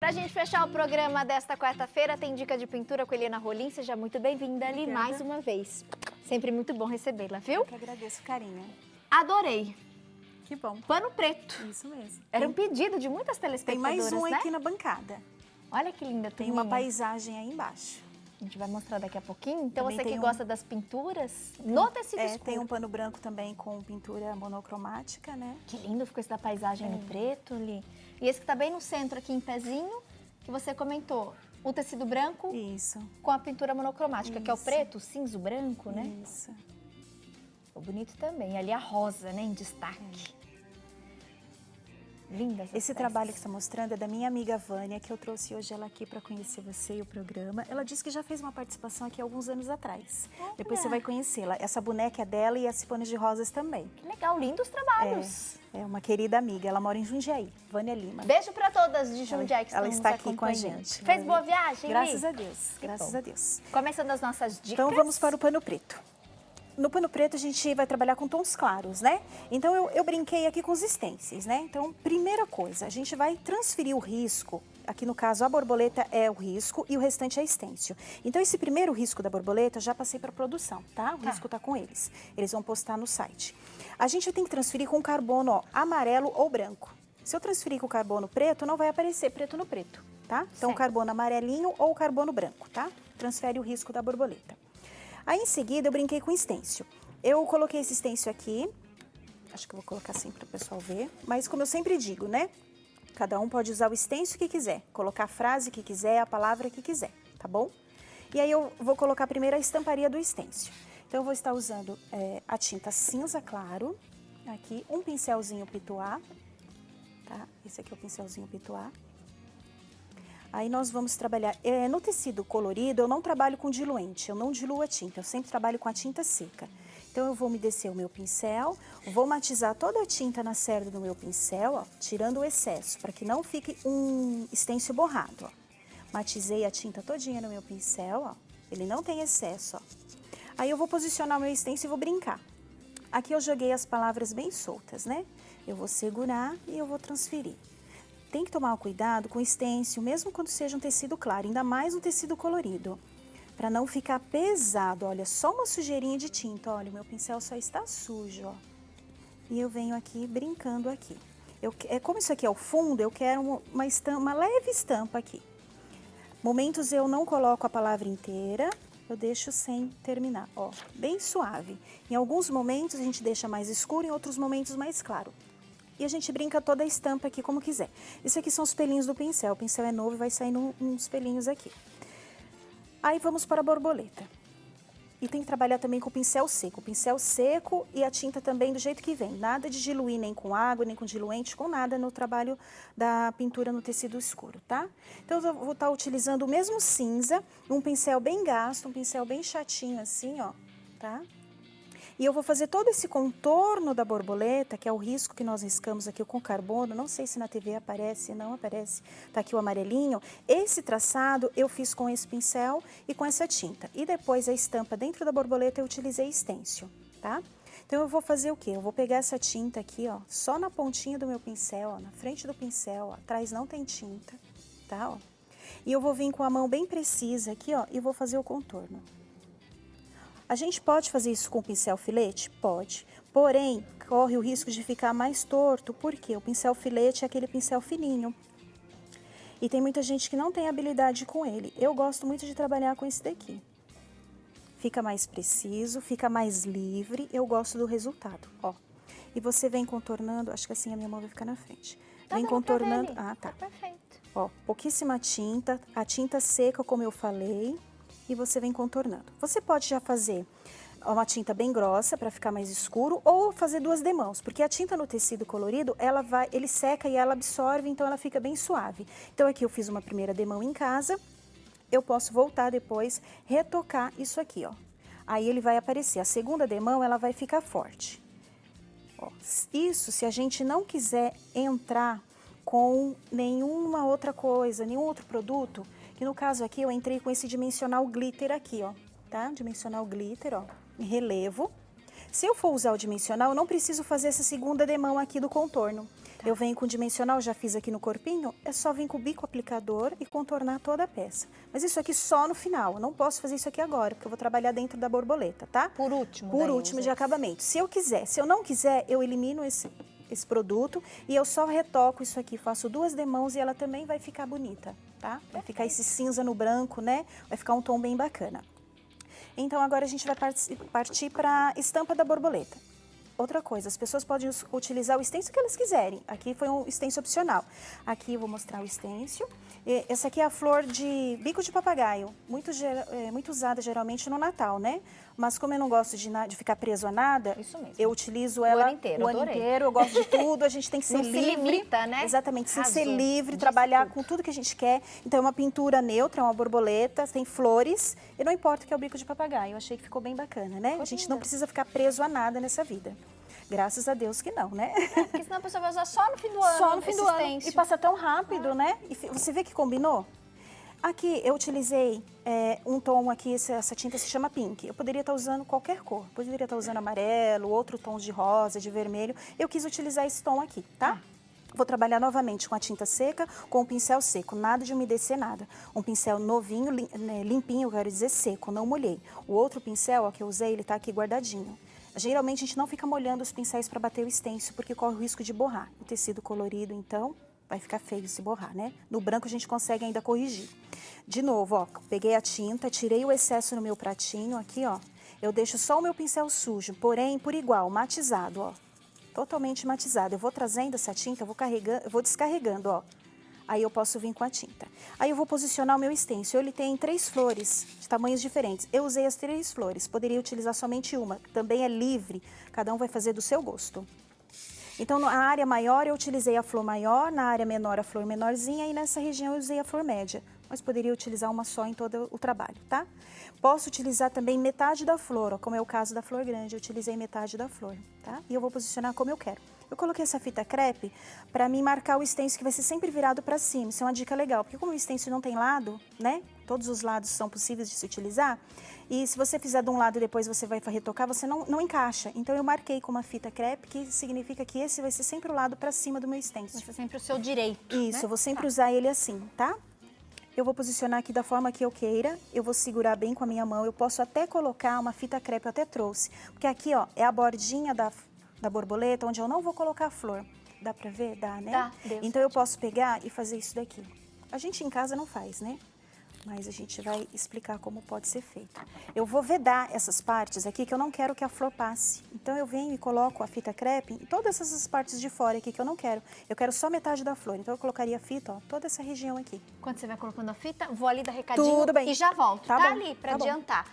Pra gente fechar o programa desta quarta-feira, tem dica de pintura com Eliana Rolim. Seja muito bem-vinda, Ali, mais uma vez. Sempre muito bom recebê-la, viu? Eu que agradeço o carinho. Adorei. Que bom. Pano preto. Isso mesmo. Era um pedido de muitas telespectadoras, Tem mais um né? aqui na bancada. Olha que linda Tem uma paisagem aí embaixo. A gente vai mostrar daqui a pouquinho. Então, Também você que tem gosta das pinturas, no tecido escuro. Tem um pano branco também com pintura monocromática, né? Que lindo ficou esse da paisagem no preto ali. E esse que tá bem no centro aqui em pezinho, que você comentou. O tecido branco Isso. com a pintura monocromática, que é o Isso. preto, o cinza, o branco, né? Isso. Ficou bonito também. Ali a rosa, né, em destaque. Lindas. Esse trabalho que está mostrando é da minha amiga Vânia, que eu trouxe hoje ela aqui para conhecer você e o programa. Ela disse que já fez uma participação aqui alguns anos atrás. Olha. Depois você vai conhecê-la. Essa boneca é dela e as cipones de rosas também. Que legal, lindos trabalhos. É uma querida amiga. Ela mora em Jundiaí, Vânia Lima. Beijo para todas de Jundiaí que estão ela está nos aqui com a acompanhando. gente. Fez boa viagem, Graças Li? a Deus, graças a Deus. Começando as nossas dicas. Então vamos para o pano preto. No pano preto a gente vai trabalhar com tons claros, né? Então eu brinquei aqui com os stencils, né? Então, primeira coisa, a gente vai transferir o risco. Aqui no caso a borboleta é o risco e o restante é stencil. Então esse primeiro risco da borboleta eu já passei para produção, tá? O risco tá com eles. Eles vão postar no site. A gente tem que transferir com carbono, ó, amarelo ou branco. Se eu transferir com carbono preto, não vai aparecer preto no preto, tá? Então carbono amarelinho ou carbono branco, tá? Transfere o risco da borboleta. Aí, em seguida, eu brinquei com stencil. Eu coloquei esse stencil aqui. Acho que eu vou colocar assim para o pessoal ver. Mas, como eu sempre digo, né? Cada um pode usar o stencil que quiser. Colocar a frase que quiser, a palavra que quiser, tá bom? E aí, eu vou colocar primeiro a estamparia do stencil. Então, eu vou estar usando a tinta cinza claro. Aqui, um pincelzinho pituá. Tá? Esse aqui é o pincelzinho pituá. Aí nós vamos trabalhar, no tecido colorido eu não trabalho com diluente, eu não diluo a tinta, eu sempre trabalho com a tinta seca. Então eu vou umedecer o meu pincel, vou matizar toda a tinta na cerda do meu pincel, ó, tirando o excesso, para que não fique um stencil borrado, ó. Matizei a tinta todinha no meu pincel, ó, ele não tem excesso, ó. Aí eu vou posicionar o meu stencil e vou brincar. Aqui eu joguei as palavras bem soltas, né? Eu vou segurar e eu vou transferir. Tem que tomar cuidado com o stencil, mesmo quando seja um tecido claro, ainda mais um tecido colorido, para não ficar pesado. Olha, só uma sujeirinha de tinta, olha, o meu pincel só está sujo, ó. E eu venho aqui brincando aqui. Como isso aqui é o fundo, eu quero uma leve estampa aqui. Momentos eu não coloco a palavra inteira, eu deixo sem terminar, ó, bem suave. Em alguns momentos a gente deixa mais escuro, em outros momentos mais claro. E a gente brinca toda a estampa aqui como quiser. Isso aqui são os pelinhos do pincel. O pincel é novo e vai saindo uns pelinhos aqui. Aí vamos para a borboleta. E tem que trabalhar também com o pincel seco. O pincel seco e a tinta também do jeito que vem. Nada de diluir nem com água, nem com diluente, com nada no trabalho da pintura no tecido escuro, tá? Então eu vou estar utilizando o mesmo cinza, um pincel bem gasto, um pincel bem chatinho assim, ó, tá? E eu vou fazer todo esse contorno da borboleta, que é o risco que nós riscamos aqui com carbono. Não sei se na TV aparece, não aparece. Tá aqui o amarelinho. Esse traçado eu fiz com esse pincel e com essa tinta. E depois a estampa dentro da borboleta eu utilizei stencil, tá? Então eu vou fazer o quê? Eu vou pegar essa tinta aqui, ó, só na pontinha do meu pincel, ó, na frente do pincel, ó, atrás não tem tinta, tá? Ó. E eu vou vir com a mão bem precisa aqui, ó, e vou fazer o contorno. A gente pode fazer isso com pincel filete? Pode. Porém, corre o risco de ficar mais torto, porque o pincel filete é aquele pincel fininho. E tem muita gente que não tem habilidade com ele. Eu gosto muito de trabalhar com esse daqui. Fica mais preciso, fica mais livre, eu gosto do resultado, ó. E você vem contornando, acho que assim a minha mão vai ficar na frente. Vem contornando, tá. Tá perfeito. Ó, pouquíssima tinta, a tinta seca, como eu falei. E você vem contornando. Você pode já fazer uma tinta bem grossa para ficar mais escuro ou fazer duas demãos, porque a tinta no tecido colorido, ele seca e ela absorve, então ela fica bem suave. Então aqui eu fiz uma primeira demão em casa, eu posso voltar depois, retocar isso aqui, ó. Aí ele vai aparecer. A segunda demão, ela vai ficar forte. Ó, isso se a gente não quiser entrar com nenhuma outra coisa, nenhum outro produto, que no caso aqui eu entrei com esse dimensional glitter aqui, ó, tá? Dimensional glitter, ó, em relevo. Se eu for usar o dimensional, eu não preciso fazer essa segunda demão aqui do contorno. Eu venho com dimensional, já fiz aqui no corpinho, é só vir com o bico aplicador e contornar toda a peça. Mas isso aqui só no final, eu não posso fazer isso aqui agora, porque eu vou trabalhar dentro da borboleta, tá? Por último. Por último de acabamento. Se eu quiser, se eu não quiser, eu elimino esse produto e eu só retoco isso aqui, faço 2 demãos e ela também vai ficar bonita, tá? Vai ficar esse cinza no branco, né? Vai ficar um tom bem bacana. Então, agora a gente vai partir para a estampa da borboleta. Outra coisa, as pessoas podem utilizar o stencil que elas quiserem. Aqui foi um stencil opcional. Aqui eu vou mostrar o stencil. Essa aqui é a flor de bico de papagaio, muito usada geralmente no Natal, né? Mas como eu não gosto de ficar preso a nada, eu utilizo ela o ano inteiro. Eu gosto de tudo, a gente tem que ser livre. Não se limita, né? Exatamente, tem que ser livre, trabalhar com tudo que a gente quer. Então é uma pintura neutra, é uma borboleta, tem flores, e não importa que é o bico de papagaio. Eu achei que ficou bem bacana, né? A gente não precisa ficar preso a nada nessa vida. Graças a Deus que não, né? Porque senão a pessoa vai usar só no fim do ano. Só no fim do ano. E passa tão rápido, né? E você vê que combinou? Aqui eu utilizei um tom aqui, essa tinta se chama pink. Eu poderia estar usando qualquer cor. Poderia estar usando amarelo, outro tom de rosa, de vermelho. Eu quis utilizar esse tom aqui, tá? Vou trabalhar novamente com a tinta seca, com o pincel seco, nada de umedecer nada. Um pincel novinho, limpinho, eu quero dizer seco, não molhei. O outro pincel, ó, que eu usei, ele tá aqui guardadinho. Geralmente a gente não fica molhando os pincéis para bater o stencil, porque corre o risco de borrar. O tecido colorido, então, vai ficar feio se borrar, né? No branco a gente consegue ainda corrigir. De novo, ó, peguei a tinta, tirei o excesso no meu pratinho, aqui, ó. Eu deixo só o meu pincel sujo, porém, por igual, matizado, ó. Totalmente matizado. Eu vou trazendo essa tinta, eu vou descarregando, ó. Aí eu posso vir com a tinta. Aí eu vou posicionar o meu stencil. Ele tem 3 flores de tamanhos diferentes. Eu usei as 3 flores. Poderia utilizar somente uma. Também é livre. Cada um vai fazer do seu gosto. Então, na área maior, eu utilizei a flor maior. Na área menor, a flor menorzinha. E nessa região, eu usei a flor média. Mas poderia utilizar uma só em todo o trabalho, tá? Posso utilizar também metade da flor, ó, como é o caso da flor grande. Eu utilizei metade da flor, tá? E eu vou posicionar como eu quero. Eu coloquei essa fita crepe para me marcar o stencil que vai ser sempre virado para cima. Isso é uma dica legal, porque como o stencil não tem lado, né? Todos os lados são possíveis de se utilizar. E se você fizer de um lado e depois você vai retocar, você não encaixa. Então eu marquei com uma fita crepe, que significa que esse vai ser sempre o lado para cima do meu stencil. Vai ser sempre o seu direito. Isso, né? Eu vou sempre usar ele assim, tá? Eu vou posicionar aqui da forma que eu queira, eu vou segurar bem com a minha mão, eu posso até colocar uma fita crepe, eu até trouxe. Porque aqui, ó, é a bordinha da borboleta, onde eu não vou colocar a flor. Dá pra ver? Dá, né? Dá, então eu posso pegar e fazer isso daqui. A gente em casa não faz, né? Mas a gente vai explicar como pode ser feito. Eu vou vedar essas partes aqui que eu não quero que a flor passe. Então eu venho e coloco a fita crepe em todas essas partes de fora aqui que eu não quero. Eu quero só metade da flor. Então eu colocaria a fita, ó, toda essa região aqui. Quando você vai colocando a fita, vou ali dar recadinho Tudo bem. e já volto. Tá Bom. ali pra Tá adiantar. Bom. Tá bom.